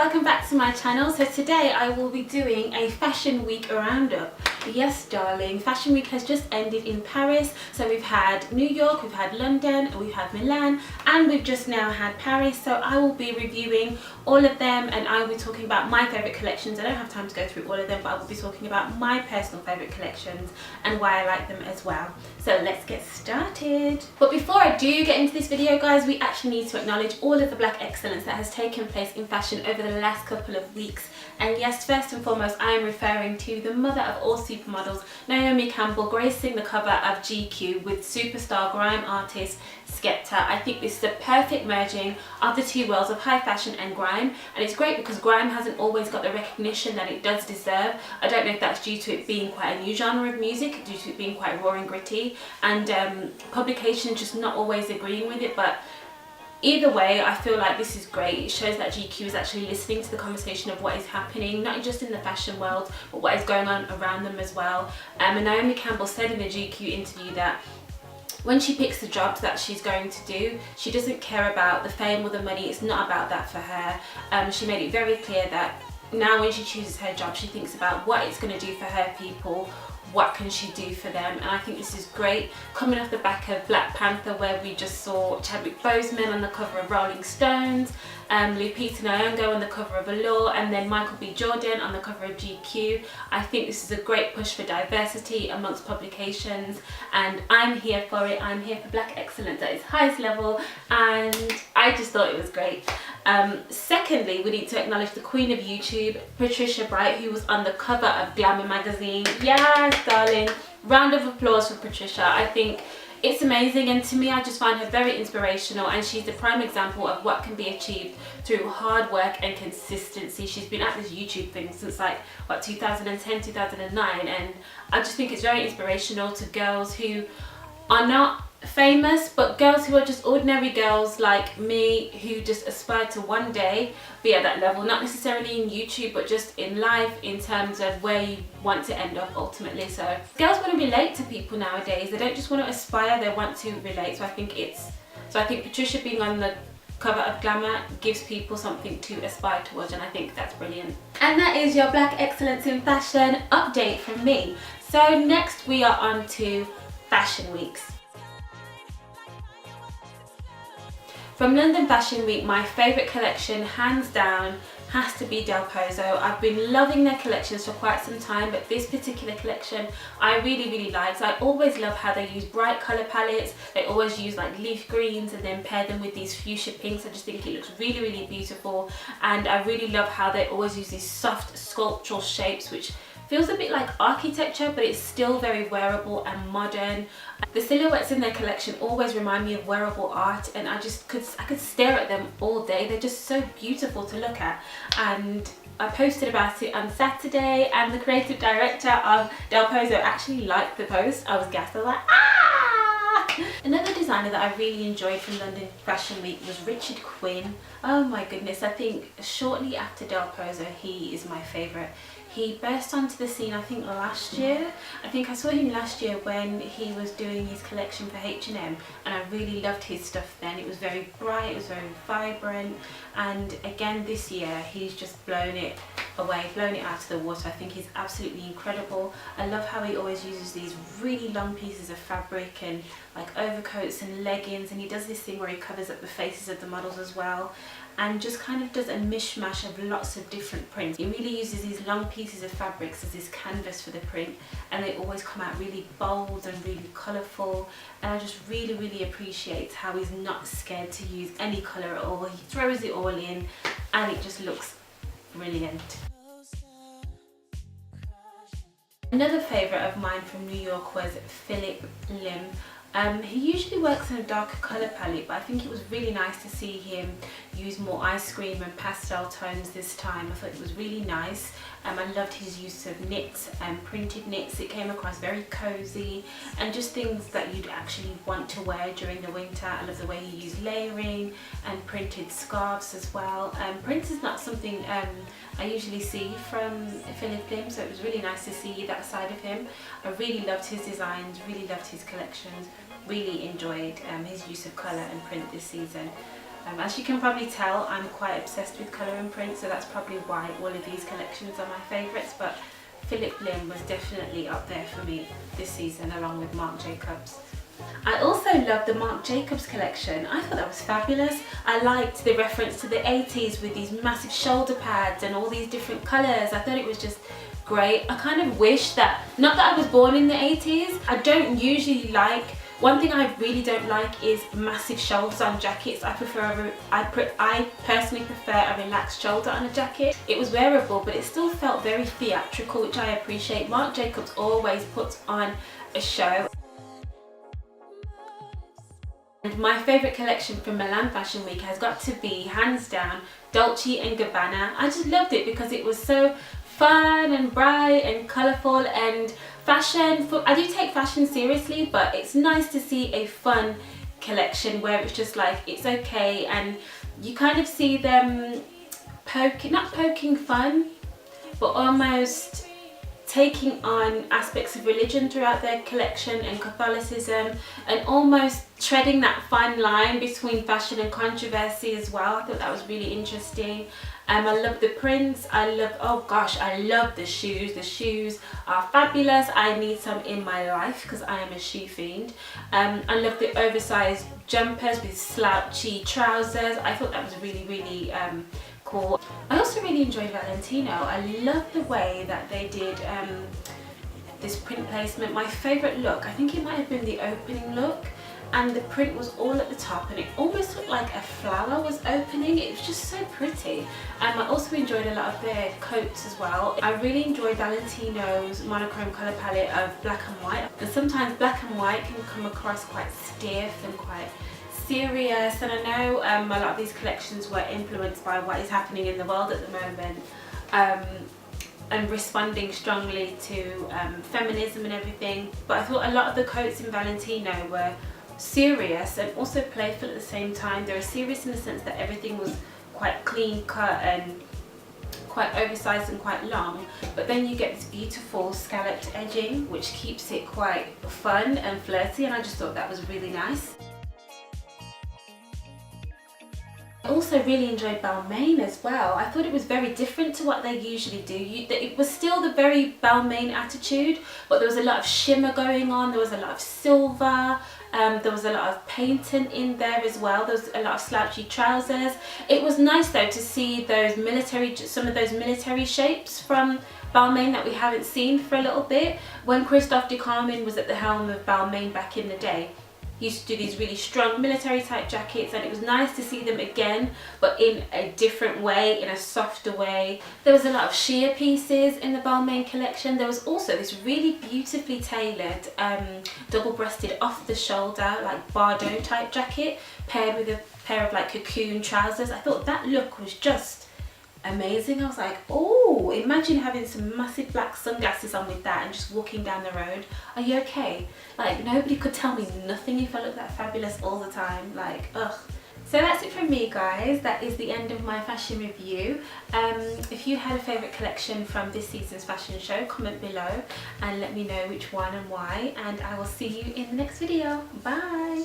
welcome back to my channel. So today I will be doing a fashion week roundup. Yes darling, fashion week has just ended in Paris. So we've had New York, we've had London, we've had Milan, and we've just now had Paris. So I will be reviewing all of them and I will be talking about my favourite collections. I don't have time to go through all of them, but I will be talking about my personal favourite collections and why I like them as well. So let's get started. But before I do get into this video guys, we actually need to acknowledge all of the black excellence that has taken place in fashion over the last couple of weeks. And yes, first and foremost, I am referring to the mother of all supermodels, Naomi Campbell, gracing the cover of GQ with superstar grime artist Skepta. I think this is a perfect merging of the two worlds of high fashion and grime, and it's great because grime hasn't always got the recognition that it does deserve. I don't know if that's due to it being quite a new genre of music, due to it being quite raw and gritty, and publication just not always agreeing with it, but either way, I feel like this is great. It shows that GQ is actually listening to the conversation of what is happening, not just in the fashion world, but what is going on around them as well. And Naomi Campbell said in a GQ interview that when she picks the jobs that she's going to do, she doesn't care about the fame or the money. It's not about that for her. She made it very clear that now when she chooses her job, she thinks about what it's going to do for her people, what can she do for them, and I think this is great. Coming off the back of Black Panther, where we just saw Chadwick Boseman on the cover of Rolling Stones, Lupita Nyong'o on the cover of Allure, and then Michael B. Jordan on the cover of GQ. I think this is a great push for diversity amongst publications, and I'm here for it. I'm here for black excellence at its highest level, and I just thought it was great. Secondly, we need to acknowledge the queen of YouTube, Patricia Bright, who was on the cover of Glamour magazine. Yes, darling. Round of applause for Patricia. I think it's amazing, and to me I just find her very inspirational, and she's a prime example of what can be achieved through hard work and consistency. She's been at this YouTube thing since like what, 2010, 2009, and I just think it's very inspirational to girls who are not famous, but girls who are just ordinary girls like me, who just aspire to one day be at that level, not necessarily in YouTube but just in life, in terms of where you want to end up ultimately. So girls want to relate to people nowadays. They don't just want to aspire, they want to relate. So I think Patricia being on the cover of Glamour gives people something to aspire towards, and I think that's brilliant. And that is your Black Excellence in Fashion update from me. So next we are on to Fashion Weeks. From London Fashion Week, my favourite collection, hands down, has to be Del Pozo. I've been loving their collections for quite some time, but this particular collection I really like. So I always love how they use bright colour palettes. They always use like leaf greens and then pair them with these fuchsia pinks. I just think it looks really beautiful, and I really love how they always use these soft sculptural shapes, which feels a bit like architecture, but it's still very wearable and modern. The silhouettes in their collection always remind me of wearable art, and I could stare at them all day. They're just so beautiful to look at. And I posted about it on Saturday, and the creative director of Del Pozo actually liked the post. I was gassed. I was like, ah! Another designer that I really enjoyed from London Fashion Week was Richard Quinn. Oh my goodness, I think shortly after Del Pozo, he is my favourite. He burst onto the scene, I think last year. I think I saw him last year when he was doing his collection for H&M, and I really loved his stuff then. It was very bright, it was very vibrant, and again this year he's just blown it away, blown it out of the water. I think he's absolutely incredible. I love how he always uses these really long pieces of fabric and like overcoats and leggings, and he does this thing where he covers up the faces of the models as well, and just kind of does a mishmash of lots of different prints. He really uses these long pieces of fabrics as this canvas for the print, and they always come out really bold and really colourful, and I just really appreciate how he's not scared to use any colour at all. He throws it all in and it just looks brilliant. Another favourite of mine from New York was Philip Lim. He usually works in a darker colour palette, but I think it was really nice to see him use more ice cream and pastel tones this time. I thought it was really nice. I loved his use of knits and printed knits. It came across very cosy and just things that you'd actually want to wear during the winter. I love the way he used layering and printed scarves as well. Prints is not something I usually see from Philip Lim, so it was really nice to see that side of him. I really loved his designs, really loved his collections, really enjoyed his use of colour and print this season. As you can probably tell, I'm quite obsessed with colour and print, so that's probably why all of these collections are my favourites, but Philip Lim was definitely up there for me this season, along with Marc Jacobs. I also love the Marc Jacobs collection. I thought that was fabulous. I liked the reference to the 80s with these massive shoulder pads and all these different colours. I thought it was just great. I kind of wish that, not that I was born in the 80s, I don't usually like, one thing I really don't like is massive shoulders on jackets. I personally prefer a relaxed shoulder on a jacket. It was wearable, but it still felt very theatrical, which I appreciate. Marc Jacobs always puts on a show. And my favourite collection from Milan Fashion Week has got to be, hands down, Dolce & Gabbana. I just loved it because it was so fun and bright and colourful and fashion. I do take fashion seriously, but it's nice to see a fun collection where it's just like, it's okay, and you kind of see them not poking fun, but almost taking on aspects of religion throughout their collection and Catholicism, and almost treading that fine line between fashion and controversy as well. I thought that was really interesting. I love the prints. Oh gosh, I love the shoes. The shoes are fabulous. I need some in my life because I am a shoe fiend. I love the oversized jumpers with slouchy trousers. I thought that was really, really cool. I also really enjoyed Valentino. I love the way that they did this print placement. My favourite look, I think it might have been the opening look, and the print was all at the top and it almost looked like a flower was opening. It was just so pretty. I also enjoyed a lot of their coats as well. I really enjoyed Valentino's monochrome colour palette of black and white, and sometimes black and white can come across quite stiff and quite serious, and I know a lot of these collections were influenced by what is happening in the world at the moment, and responding strongly to feminism and everything, but I thought a lot of the coats in Valentino were serious and also playful at the same time. They were serious in the sense that everything was quite clean cut and quite oversized and quite long, but then you get this beautiful scalloped edging which keeps it quite fun and flirty, and I just thought that was really nice. I also really enjoyed Balmain as well. I thought it was very different to what they usually do. It was still the very Balmain attitude, but there was a lot of shimmer going on, there was a lot of silver, there was a lot of painting in there as well. There was a lot of slouchy trousers. It was nice though to see those some of those military shapes from Balmain that we haven't seen for a little bit. When Christophe de Carmen was at the helm of Balmain back in the day, he used to do these really strong military type jackets, and it was nice to see them again, but in a different way, in a softer way. There was a lot of sheer pieces in the Balmain collection. There was also this really beautifully tailored double-breasted off the shoulder like Bardot type jacket paired with a pair of like cocoon trousers. I thought that look was just amazing. I was like, oh, imagine having some massive black sunglasses on with that and just walking down the road. Are you okay? Like, nobody could tell me nothing if I look that fabulous all the time. Like, ugh. So that's it from me, guys. That is the end of my fashion review. If you had a favourite collection from this season's fashion show, comment below and let me know which one and why, and I will see you in the next video. Bye!